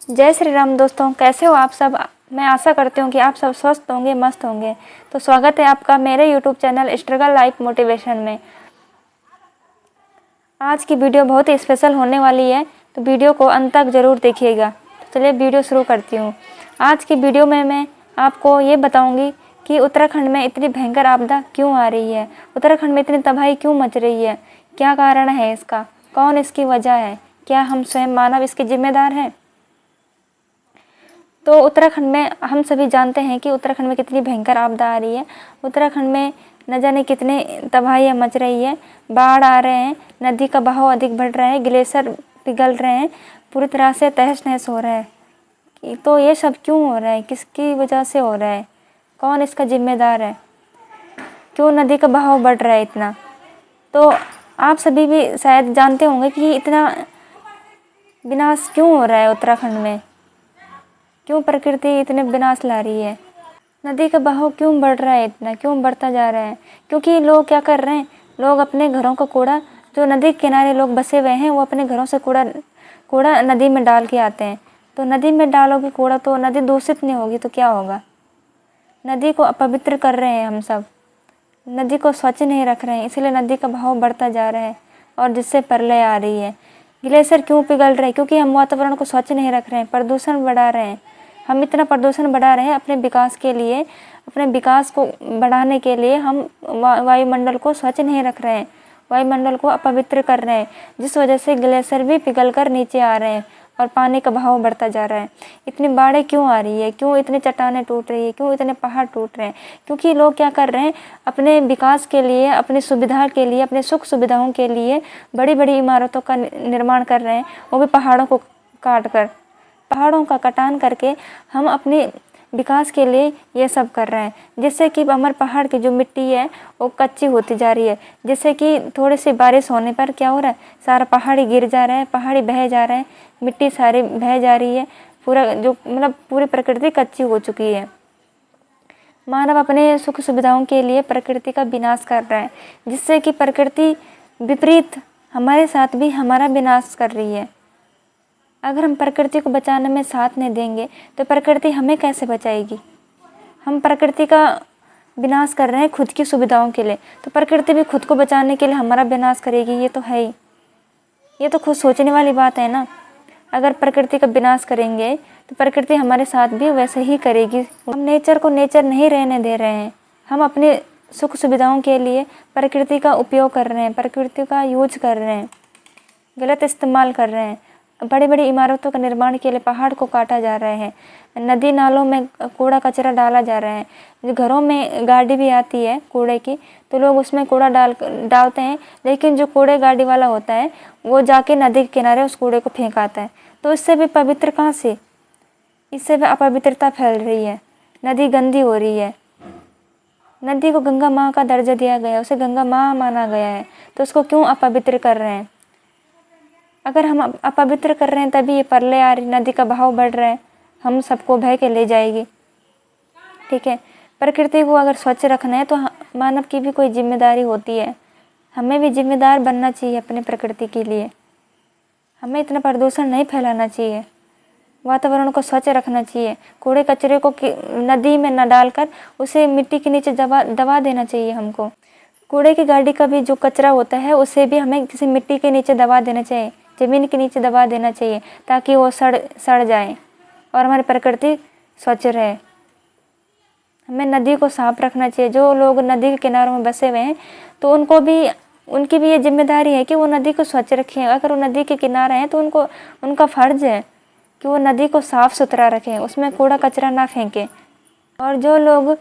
जय श्री राम दोस्तों, कैसे हो आप सब। मैं आशा करती हूँ कि आप सब स्वस्थ होंगे, मस्त होंगे। तो स्वागत है आपका मेरे YouTube channel struggle life motivation में। आज की वीडियो बहुत ही स्पेशल होने वाली है, तो वीडियो को अंत तक ज़रूर देखिएगा। तो चलिए वीडियो शुरू करती हूँ। आज की वीडियो में मैं आपको ये बताऊँगी कि उत्तराखंड में इतनी भयंकर आपदा क्यों आ रही है, उत्तराखंड में इतनी तबाही क्यों मच रही है, क्या कारण है इसका, कौन इसकी वजह है, क्या हम स्वयं मानव इसके जिम्मेदार हैं। तो उत्तराखंड में हम सभी जानते हैं कि उत्तराखंड में कितनी भयंकर आपदा आ रही है। उत्तराखंड में न जाने कितने तबाहियाँ मच रही है, बाढ़ आ रहे हैं, नदी का बहाव अधिक बढ़ रहा है, ग्लेशियर पिघल रहे हैं, पूरी तरह से तहस नहस हो रहा है। तो ये सब क्यों हो रहा है, किसकी वजह से हो रहा है, कौन इसका जिम्मेदार है, क्यों नदी का बहाव बढ़ रहा है इतना। तो आप सभी भी शायद जानते होंगे कि इतना विनाश क्यों हो रहा है उत्तराखंड में, क्यों प्रकृति इतने विनाश ला रही है, नदी का बहाव क्यों बढ़ रहा है, इतना क्यों बढ़ता जा रहा है। क्योंकि लोग क्या कर रहे हैं, लोग अपने घरों का कूड़ा, जो नदी के किनारे लोग बसे हुए हैं, वो अपने घरों से कूड़ा नदी में डाल के आते हैं। तो नदी में डालोगे कूड़ा तो नदी दूषित नहीं होगी तो क्या होगा। नदी को अपवित्र कर रहे हैं हम सब, नदी को स्वच्छ नहीं रख रहे हैं, इसलिए नदी का बहाव बढ़ता जा रहा है और जिससे प्रलय आ रही है। ग्लेशियर क्यों पिघल रहे हैं, क्योंकि हम वातावरण को स्वच्छ नहीं रख रहे हैं, प्रदूषण बढ़ा रहे हैं। हम इतना प्रदूषण बढ़ा रहे हैं अपने विकास के लिए, अपने विकास को बढ़ाने के लिए हम वायुमंडल को स्वच्छ नहीं रख रहे हैं, वायुमंडल को अपवित्र कर रहे हैं, जिस वजह से ग्लेशियर भी पिघल कर नीचे आ रहे हैं और पानी का बहाव बढ़ता जा रहा है। इतनी बाढ़ें क्यों आ रही है, क्यों इतनी चट्टानें टूट रही है, क्यों इतने पहाड़ टूट रहे हैं। क्योंकि लोग क्या कर रहे हैं, अपने विकास के लिए, अपनी सुविधा के लिए, अपने सुख सुविधाओं के लिए बड़ी बड़ी इमारतों का निर्माण कर रहे हैं, वो भी पहाड़ों को काट कर, पहाड़ों का कटान करके हम अपने विकास के लिए ये सब कर रहे हैं, जिससे कि हमारे पहाड़ की जो मिट्टी है वो कच्ची होती जा रही है, जिससे कि थोड़ी सी बारिश होने पर क्या हो रहा है, सारा पहाड़ी गिर जा रहा है, पहाड़ी बह जा रहा है, मिट्टी सारी बह जा रही है, पूरा जो मतलब पूरी प्रकृति कच्ची हो चुकी है। मानव अपने सुख सुविधाओं के लिए प्रकृति का विनाश कर रहा है, जिससे कि प्रकृति विपरीत हमारे साथ भी हमारा विनाश कर रही है। अगर हम प्रकृति को बचाने में साथ नहीं देंगे तो प्रकृति हमें कैसे बचाएगी। हम प्रकृति का विनाश कर रहे हैं खुद की सुविधाओं के लिए, तो प्रकृति भी खुद को बचाने के लिए हमारा विनाश करेगी, ये तो है ही। ये तो खुद सोचने वाली बात है ना। अगर प्रकृति का विनाश करेंगे तो प्रकृति हमारे साथ भी वैसे ही करेगी। हम नेचर को नेचर नहीं रहने दे रहे हैं, हम अपने सुख सुविधाओं के लिए प्रकृति का उपयोग कर रहे हैं, प्रकृति का यूज कर रहे हैं, गलत इस्तेमाल कर रहे हैं। बड़ी बड़ी इमारतों का निर्माण के लिए पहाड़ को काटा जा रहा है, नदी नालों में कूड़ा कचरा डाला जा रहा है। घरों में गाड़ी भी आती है कूड़े की, तो लोग उसमें कूड़ा डालते हैं, लेकिन जो कूड़े गाड़ी वाला होता है वो जाके नदी के किनारे उस कूड़े को फेंक आता है। तो इससे भी पवित्र कहाँ से, इससे भी अपवित्रता फैल रही है, नदी गंदी हो रही है। नदी को गंगा माँ का दर्जा दिया गया है, उसे गंगा माँ माना गया है, तो उसको क्यों अपवित्र कर रहे हैं। अगर हम अपवित्र कर रहे हैं तभी ये प्रलय आ रही, नदी का बहाव बढ़ रहा है, हम सबको बह के ले जाएगी। ठीक है, प्रकृति को अगर स्वच्छ रखना है तो मानव की भी कोई जिम्मेदारी होती है, हमें भी जिम्मेदार बनना चाहिए अपने प्रकृति के लिए। हमें इतना प्रदूषण नहीं फैलाना चाहिए, वातावरण को स्वच्छ रखना चाहिए। कूड़े कचरे को नदी में न डालकर उसे मिट्टी के नीचे दबा देना चाहिए हमको। कूड़े की गाड़ी का भी जो कचरा होता है उसे भी हमें किसी मिट्टी के नीचे दबा देना चाहिए, ज़मीन के नीचे दबा देना चाहिए, ताकि वो सड़ जाए और हमारी प्रकृति स्वच्छ रहे। हमें नदी को साफ रखना चाहिए। जो लोग नदी के किनारों में बसे हुए हैं तो उनकी भी ये जिम्मेदारी है कि वो नदी को स्वच्छ रखें। अगर वो नदी के किनारे हैं तो उनका फ़र्ज़ है कि वो नदी को साफ़ सुथरा रखें, उसमें कूड़ा कचरा ना फेंकें। और जो लोग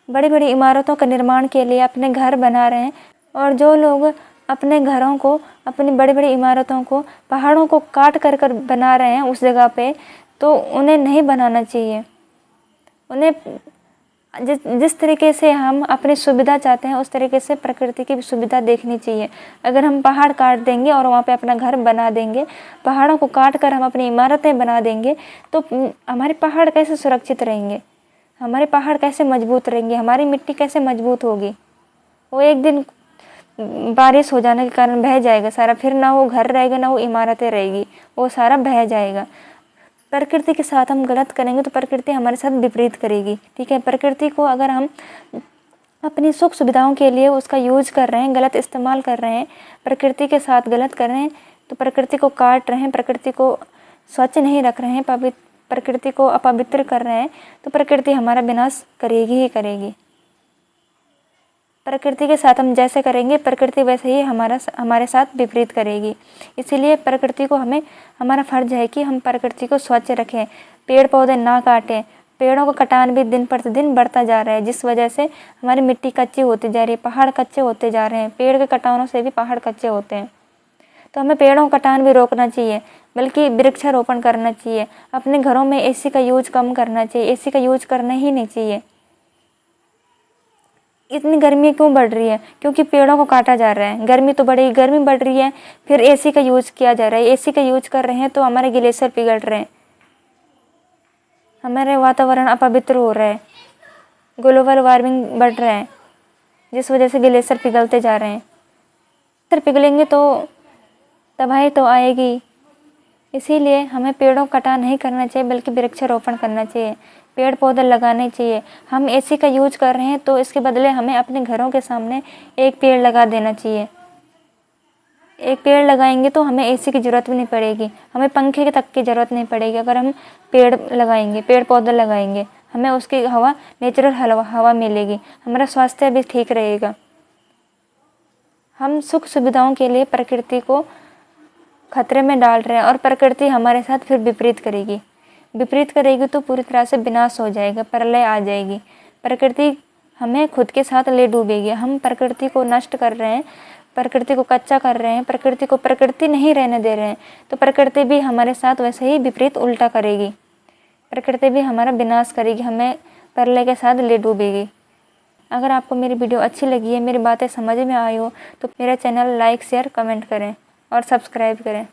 बड़ी बड़ी इमारतों का निर्माण के लिए अपने घर बना रहे हैं, और जो लोग अपने घरों को, अपनी बड़ी बड़ी इमारतों को पहाड़ों को काट कर बना रहे हैं उस जगह पे, तो उन्हें नहीं बनाना चाहिए। उन्हें जिस तरीके से हम अपनी सुविधा चाहते हैं उस तरीके से प्रकृति की भी सुविधा देखनी चाहिए। अगर हम पहाड़ काट देंगे और वहाँ पे अपना घर बना देंगे, पहाड़ों को काट कर हम अपनी इमारतें बना देंगे, तो हमारे पहाड़ कैसे सुरक्षित रहेंगे, हमारे पहाड़ कैसे मजबूत रहेंगे, हमारी मिट्टी कैसे मजबूत होगी। वो एक दिन बारिश हो जाने के कारण बह जाएगा सारा, फिर ना वो घर रहेगा ना वो इमारतें रहेगी, वो सारा बह जाएगा। प्रकृति के साथ हम गलत करेंगे तो प्रकृति हमारे साथ विपरीत करेगी। ठीक है, प्रकृति को अगर हम अपनी सुख सुविधाओं के लिए उसका यूज कर रहे हैं, गलत इस्तेमाल कर रहे हैं, प्रकृति के साथ गलत कर रहे हैं, तो प्रकृति को काट रहे हैं, प्रकृति को स्वच्छ नहीं रख रहे हैं, प्रकृति को अपवित्र कर रहे हैं, तो प्रकृति हमारा विनाश करेगी ही करेगी। प्रकृति के साथ हम जैसे करेंगे प्रकृति वैसे ही हमारे साथ विपरीत करेगी। इसीलिए प्रकृति को हमारा फर्ज है कि हम प्रकृति को स्वच्छ रखें, पेड़ पौधे ना काटें। पेड़ों का कटान भी दिन प्रतिदिन बढ़ता जा रहा है, जिस वजह से हमारी मिट्टी कच्ची होती जा रही है, पहाड़ कच्चे होते जा रहे हैं। पेड़ के कटानों से भी पहाड़ कच्चे होते हैं, तो हमें पेड़ों का कटान भी रोकना चाहिए, बल्कि वृक्षारोपण करना चाहिए। अपने घरों में एसी का यूज कम करना चाहिए, एसी का यूज करना ही नहीं चाहिए। इतनी गर्मी क्यों बढ़ रही है? क्योंकि पेड़ों को काटा जा रहा है। गर्मी तो बढ़ेगी, गर्मी बढ़ रही है, फिर एसी का यूज किया जा रहा है। एसी का यूज कर रहे हैं तो हमारे ग्लेशियर पिघल रहे हैं, हमारे वातावरण अपवित्र हो रहा है, ग्लोबल वार्मिंग बढ़ रहा है, जिस वजह से ग्लेशियर पिघलते जा रहे हैं। ग्लेशियर पिघलेंगे तो तबाही तो आएगी। इसीलिए हमें पेड़ों का कटान नहीं करना चाहिए, बल्कि वृक्षारोपण करना चाहिए, पेड़ पौधे लगाने चाहिए। हम एसी का यूज कर रहे हैं तो इसके बदले हमें अपने घरों के सामने एक पेड़ लगा देना चाहिए। एक पेड़ लगाएंगे तो हमें एसी की ज़रूरत भी नहीं पड़ेगी, हमें पंखे के तक की ज़रूरत नहीं पड़ेगी। अगर हम पेड़ लगाएंगे, पेड़ पौधे लगाएंगे, हमें उसकी हवा, नेचुरल हवा मिलेगी, हमारा स्वास्थ्य भी ठीक रहेगा। हम सुख सुविधाओं के लिए प्रकृति को खतरे में डाल रहे हैं और प्रकृति हमारे साथ फिर विपरीत करेगी तो पूरी तरह से विनाश हो जाएगा, प्रलय आ जाएगी। प्रकृति हमें खुद के साथ ले डूबेगी। हम प्रकृति को नष्ट कर रहे हैं, प्रकृति को कच्चा कर रहे हैं, प्रकृति को प्रकृति नहीं रहने दे रहे हैं, तो प्रकृति भी हमारे साथ वैसे ही विपरीत उल्टा करेगी। प्रकृति भी हमारा विनाश करेगी, हमें प्रलय के साथ ले डूबेगी। अगर आपको मेरी वीडियो अच्छी लगी है, मेरी बातें समझ में आई हो, तो मेरा चैनल लाइक शेयर कमेंट करें और सब्सक्राइब करें।